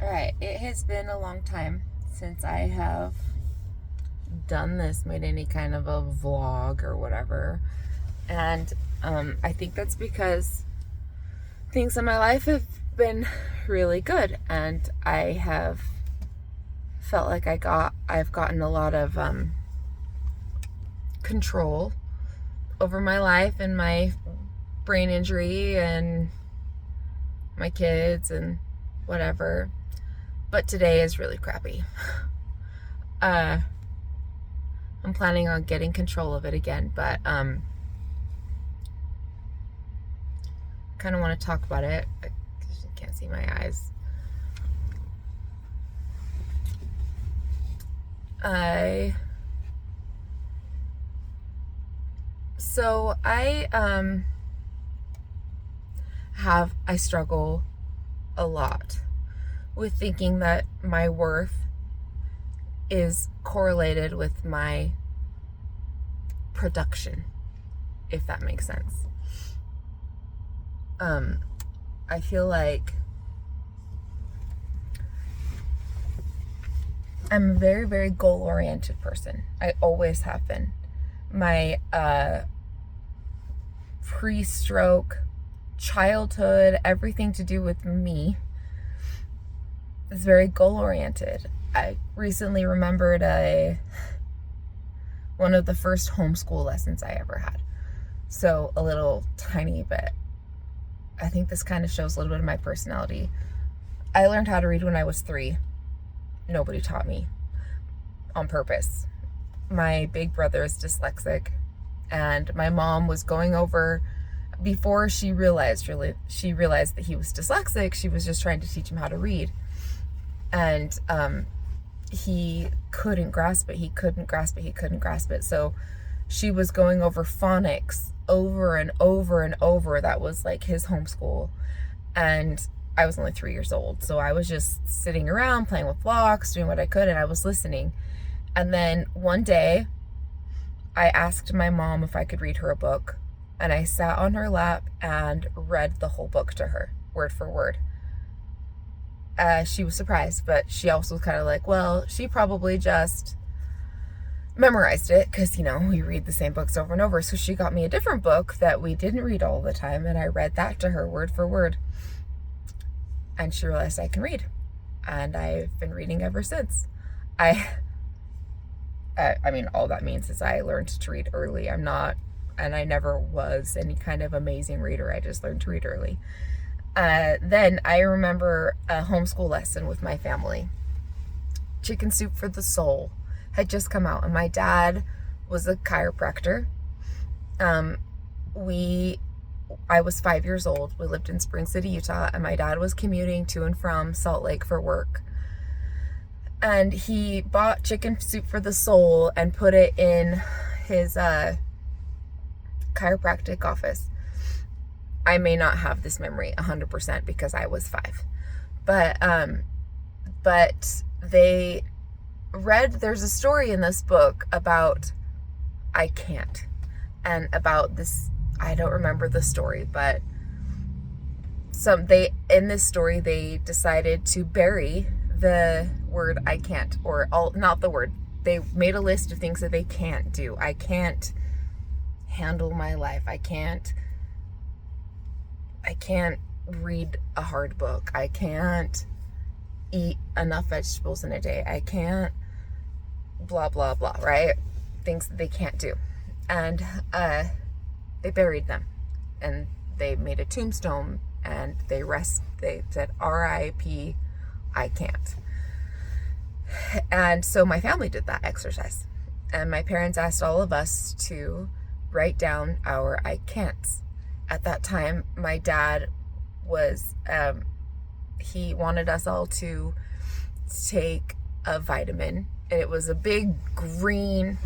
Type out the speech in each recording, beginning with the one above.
Alright, it has been a long time since I have done this, made any kind of a vlog or whatever. And I think that's because things in my life have been really good, and I have felt like I've gotten a lot of control over my life and my brain injury and my kids and whatever. But today is really crappy. uh I'm planning on getting control of it again, but kind of want to talk about it. I can't see my eyes. I so I struggle a lot with thinking that my worth is correlated with my production, if that makes sense. I feel like I'm a very, very goal-oriented person. I always have been. My pre-stroke, childhood, everything to do with me is very goal-oriented. I recently remembered one of the first homeschool lessons I ever had. So a little tiny bit. I think this kind of shows a little bit of my personality. I learned how to read when I was 3. Nobody taught me on purpose. My big brother is dyslexic, and my mom was going over, before she realized that he was dyslexic, she was just trying to teach him how to read. And he couldn't grasp it. He couldn't grasp it. He couldn't grasp it. So she was going over phonics over and over and over. That was like his homeschool. And I was only 3 years old. So I was just sitting around playing with blocks, doing what I could, and I was listening. And then one day I asked my mom if I could read her a book. And I sat on her lap and read the whole book to her, word for word. She was surprised, but she also was kind of like, well, she probably just memorized it because, we read the same books over and over. So she got me a different book that we didn't read all the time, and I read that to her word for word. And she realized I can read, and I've been reading ever since. I mean, all that means is I learned to read early. I'm not, and I never was any kind of amazing reader. I just learned to read early. Then I remember a homeschool lesson with my family. Chicken Soup for the Soul had just come out, and my dad was a chiropractor. I was 5 years old. We lived in Spring City, Utah, and my dad was commuting to and from Salt Lake for work. And he bought Chicken Soup for the Soul and put it in his chiropractic office. I may not have this memory 100% because I was 5. But there's a story in this book about I can't. And about this, I don't remember the story, but in this story they decided to bury the word I can't, or not the word. They made a list of things that they can't do. I can't handle my life. I can't read a hard book. I can't eat enough vegetables in a day. I can't blah, blah, blah, right? Things that they can't do. And they buried them. And they made a tombstone, and they said, R.I.P., I can't. And so my family did that exercise. And my parents asked all of us to write down our I can'ts. At that time, my dad was, he wanted us all to take a vitamin, and it was a big green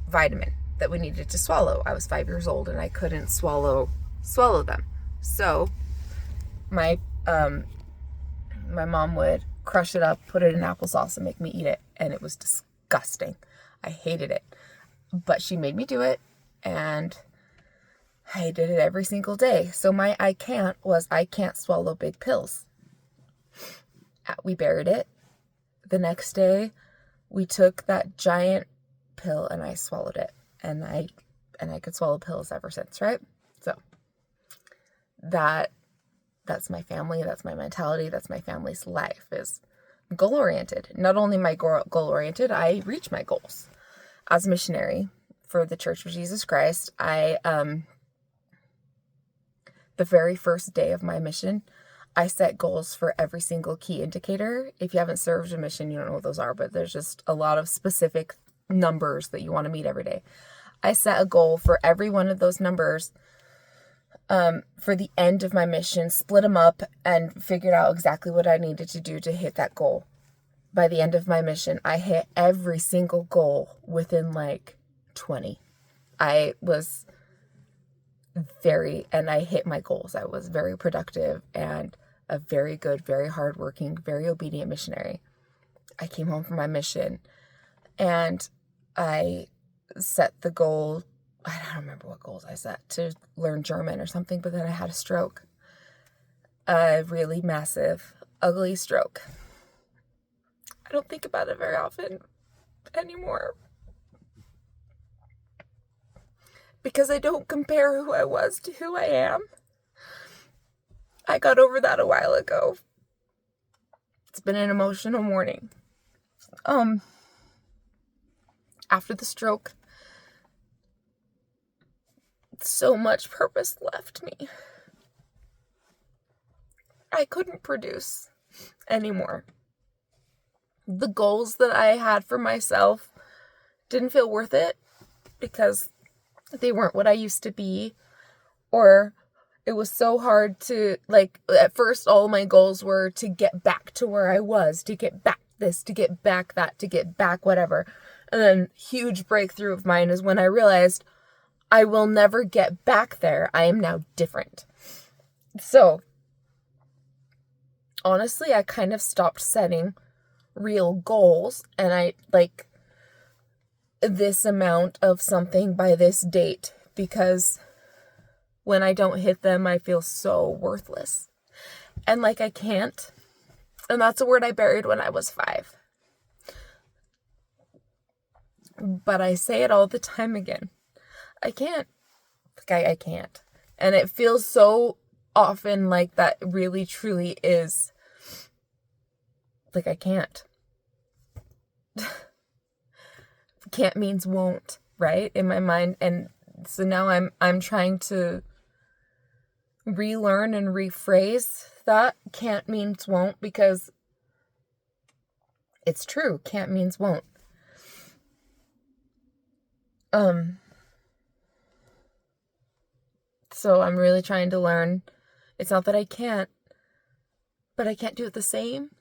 vitamin that we needed to swallow. I was 5 years old, and I couldn't swallow them. So my mom would crush it up, put it in applesauce, and make me eat it, and it was disgusting. I hated it. But she made me do it, and I did it every single day. So my I can't was I can't swallow big pills. We buried it. The next day, we took that giant pill and I swallowed it. And I could swallow pills ever since, right? So that's my family, that's my mentality, that's my family's life, is goal-oriented. Not only am I goal-oriented, I reach my goals. As a missionary for the Church of Jesus Christ, the very first day of my mission, I set goals for every single key indicator. If you haven't served a mission, you don't know what those are, but there's just a lot of specific numbers that you want to meet every day. I set a goal for every one of those numbers for the end of my mission, split them up, and figured out exactly what I needed to do to hit that goal. By the end of my mission, I hit every single goal within like 20. I hit my goals. I was very productive and a very good, very hardworking, very obedient missionary. I came home from my mission and I set the goal, I don't remember what goals I set, to learn German or something, but then I had a stroke. A really massive, ugly stroke. I don't think about it very often anymore. Because I don't compare who I was to who I am. I got over that a while ago. It's been an emotional morning. After the stroke, so much purpose left me. I couldn't produce anymore. The goals that I had for myself didn't feel worth it because they weren't what I used to be, or it was so hard to, like, at first all my goals were to get back to where I was, to get back this, to get back that, to get back whatever. And then huge breakthrough of mine is when I realized I will never get back there. I am now different. So honestly, I kind of stopped setting real goals, and I like this amount of something by this date, because when I don't hit them, I feel so worthless. And like I can't. And that's a word I buried when I was 5. But I say it all the time again. I can't. Like I can't. And it feels so often like that really truly is. Like I can't. Can't means won't, right? In my mind. And so now I'm trying to relearn and rephrase that. Can't means won't, because it's true. Can't means won't. So I'm really trying to learn. It's not that I can't, but I can't do it the same.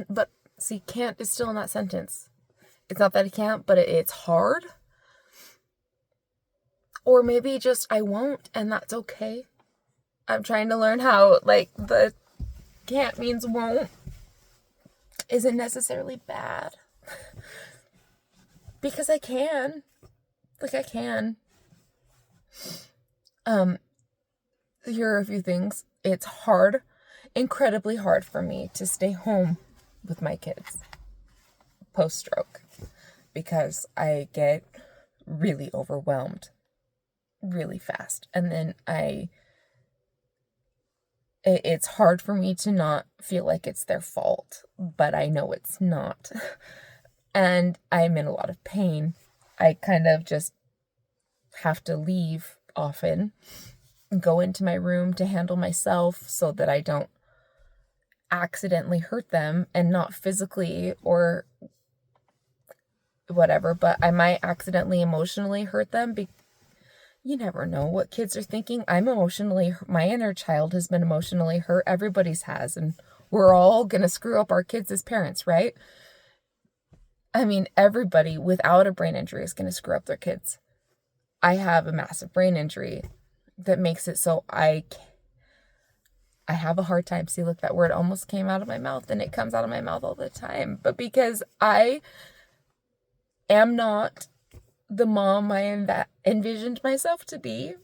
But see, can't is still in that sentence. It's not that I can't, but it's hard. Or maybe just I won't, and that's okay. I'm trying to learn how, like, the can't means won't isn't necessarily bad. Because I can. Like, I can. Here are a few things. It's hard, incredibly hard for me to stay home with my kids post-stroke, because I get really overwhelmed really fast. And then it's hard for me to not feel like it's their fault, but I know it's not. And I'm in a lot of pain. I kind of just have to leave often, go into my room to handle myself so that I don't accidentally hurt them, and not physically or whatever, but I might accidentally emotionally hurt them. You never know what kids are thinking. My inner child has been emotionally hurt. Everybody's has, and we're all gonna screw up our kids as parents, right? I mean, everybody without a brain injury is gonna screw up their kids. I have a massive brain injury that makes it so I have a hard time. See, look, that word almost came out of my mouth, and it comes out of my mouth all the time. But because I am not the mom I envisioned myself to be,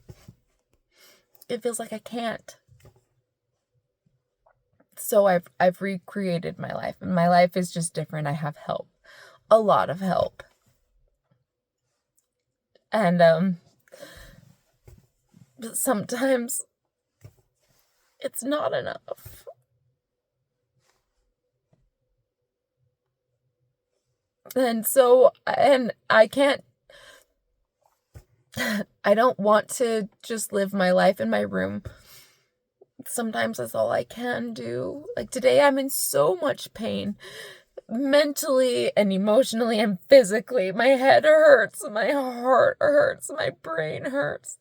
it feels like I can't. So I've recreated my life, and my life is just different. I have help. A lot of help. And but sometimes it's not enough. And I can't, I don't want to just live my life in my room. Sometimes that's all I can do. Like today, I'm in so much pain, mentally and emotionally and physically. My head hurts, my heart hurts, my brain hurts.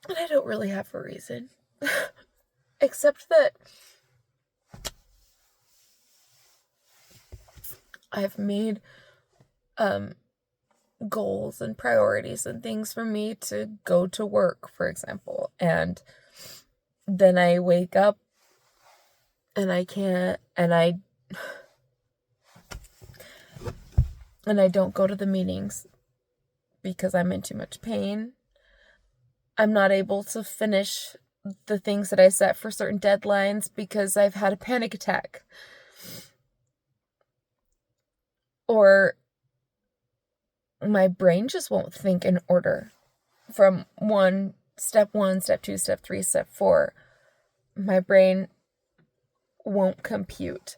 And I don't really have a reason. Except that I've made goals and priorities and things for me to go to work, for example. And then I wake up and I can't, and I don't go to the meetings because I'm in too much pain. I'm not able to finish the things that I set for certain deadlines because I've had a panic attack. Or my brain just won't think in order from step 1, step 2, step 3, step 4. My brain won't compute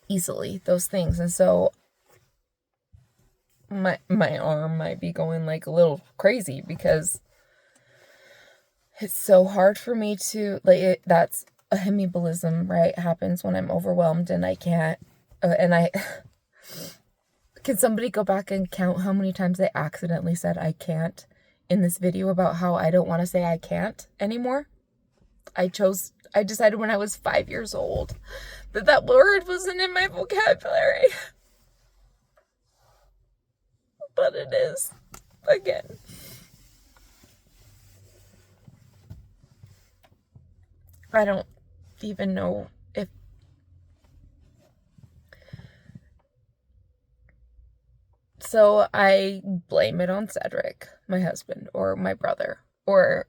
easily those things. And so my arm might be going like a little crazy because it's so hard for me to, like, that's a hemibolism, right? Happens when I'm overwhelmed and I can't, can somebody go back and count how many times I accidentally said I can't in this video about how I don't want to say I can't anymore? I decided when I was 5 years old that word wasn't in my vocabulary. But it is, again. I don't even know if so I blame it on Cedric, my husband, or my brother, or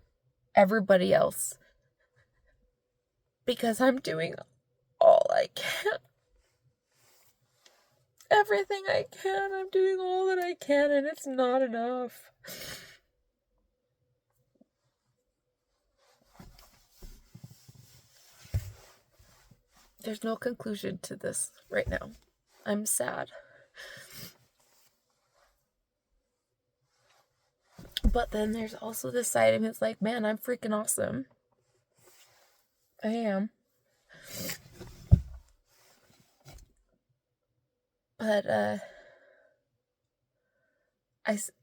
everybody else, because I'm doing all I can. Everything I can, I'm doing all that I can, and it's not enough. There's no conclusion to this right now. I'm sad. But then there's also this side of me that's like, man, I'm freaking awesome. I am. But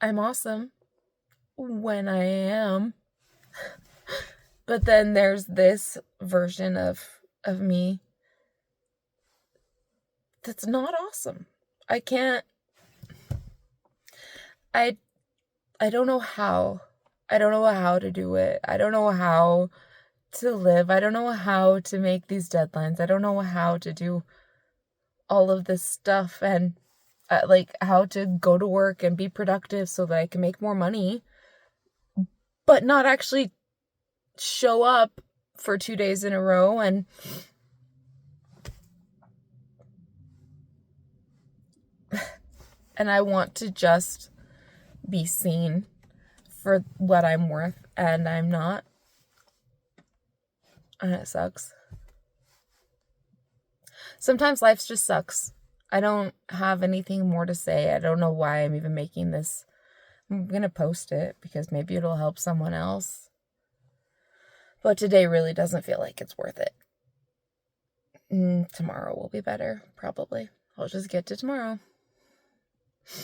I'm awesome when I am. But then there's this version of me that's not awesome. I don't know how. I don't know how to do it. I don't know how to live. I don't know how to make these deadlines. I don't know how to do all of this stuff and like how to go to work and be productive so that I can make more money, but not actually show up for 2 days in a row and I want to just be seen for what I'm worth, and I'm not. And it sucks. Sometimes life just sucks. I don't have anything more to say. I don't know why I'm even making this. I'm going to post it because maybe it'll help someone else. But today really doesn't feel like it's worth it. Tomorrow will be better, probably. I'll just get to tomorrow.